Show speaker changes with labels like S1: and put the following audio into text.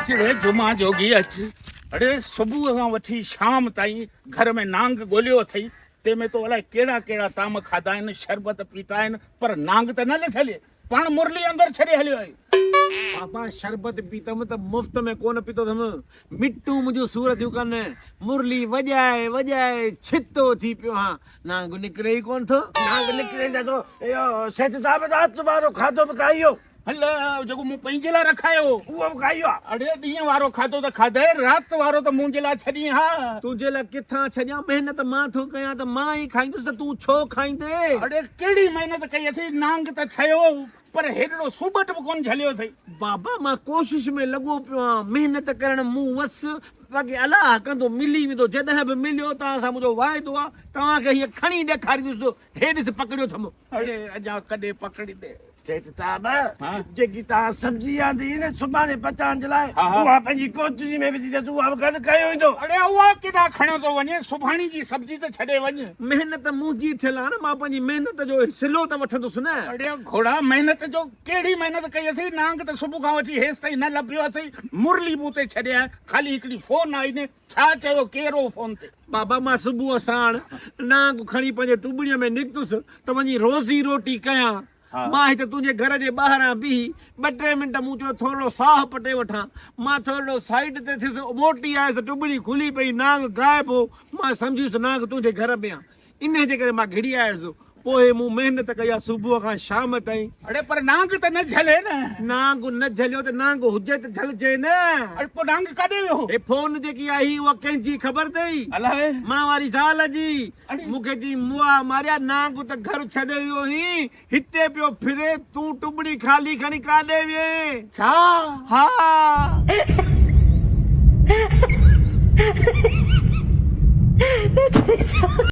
S1: अचे जुमा जोगी अच। अड़े सुबुह खां वठी शाम ताईं घर में नांग ॻोल्हियो अथई, तंहिंमें तो अलाए कहिड़ा कहिड़ा ताम खाधा आहिनि, शरबत पीता आहिनि, पर नांग त न ॾिसले। पाण मुरली अंदर छॾे हलियो आहे।
S2: पापा शरबत पीतम त मुफ्त में कोन पीतो थम, मिट्टू मुंहिंजो सूरत कन, मुरली वॼाए वॼाए छितो थी पियो। हाँ नांग निकिरे ई कोन थो।
S3: नांग निकिरे नथो। इहो सेठ साहिब राति वारो खाधो बि खाइयो,
S1: हल जेको मूं पंहिंजे लाइ रखायो
S3: उहो बि खाइयो आहे।
S1: अड़े ॾींहं वारो खाधो त खाधे, राति वारो त मुंहिंजे लाइ छॾी। हा
S2: तुंहिंजे लाइ किथां छॾियां, महिनत मां थो कयां त मां ई खाईंदुसि, त तूं छो खाईंदे?
S1: अड़े कहिड़ी महिनत कई अथई, नांग त ठहियो पर हेॾो सूबट बि कोन झलियो अथई।
S2: बाबा मां कोशिश में लॻो पियो आहियां, महिनत करण मूं वस, बाक़ी अलाह कंदो मिली वेंदो। जॾहिं बि मिलियो तव्हां सां मुंहिंजो वाइदो आहे, तव्हांखे हीअ खणी ॾेखारींदुसि। हे ॾिस पकड़ियो थम।
S1: अड़े अञा कॾहिं पकड़ींदे।
S3: सेठ साहिब
S1: हाँ?
S3: जेकी तव्हां सब्जी आंदी न सुभाणे पचाइण जे लाइ,
S1: हाँ, हाँ।
S3: उहा पंहिंजी कोचरी में विझी अचु, उहा बि गॾु कयो ईंदो।
S1: अड़े उहा केॾा खणियो थो वञे, सुभाणे जी सब्जी त छॾे वञ।
S2: महिनत मुंहिंजी थियल आहे न, मां पंहिंजी महिनत जो सिलो त वठंदुसि न।
S1: अड़े घोड़ा महिनत जो कहिड़ी महिनत कई अथई, नांग त सुबुह खां वठी हेसि ताईं न लभियो अथई। मुरली मूं ते छॾिया, ख़ाली हिकिड़ी फोन आई ने, छा चयो केरो फोन ते?
S2: बाबा मां सुबुह साण नांग खणी पंहिंजे टुबड़ीअ में निकितुसि त वञी रोज़ी रोटी कयां।
S1: हाँ।
S2: मां हिते तुंहिंजे घर जे ॿाहिरां बीही 2-3 मिंट मूं चयो थोरो साह पटे वठां। मां थोरो साइड ते थियुसि, मोटी आयुसि, टुबड़ी खुली पई, नांग गायब हो। मां सम्झुसि नांग तुंहिंजे घर में आहे, इन जे करे मां घिड़ी आयुसि। पोइ मूं महिनत कई आहे सुबुह खां शाम ताईं।
S1: अड़े पर नांग त न झले न।
S2: नांग न झलियो त नांग हुजे त झलिजे न।
S1: अड़े पोइ नांग काॾे वियो?
S2: हे फोन जेकी आई उहा कंहिंजी ख़बर अथई?
S1: अलाए।
S2: मां वारी ज़ाल जी।
S1: अड़े।
S2: मूंखे चई मुआ मारिया, नांग त घर छॾे वियो ही, हिते पियो फिरे, तूं टुबड़ी ख़ाली खणी काॾे विए?
S1: छा?
S2: हा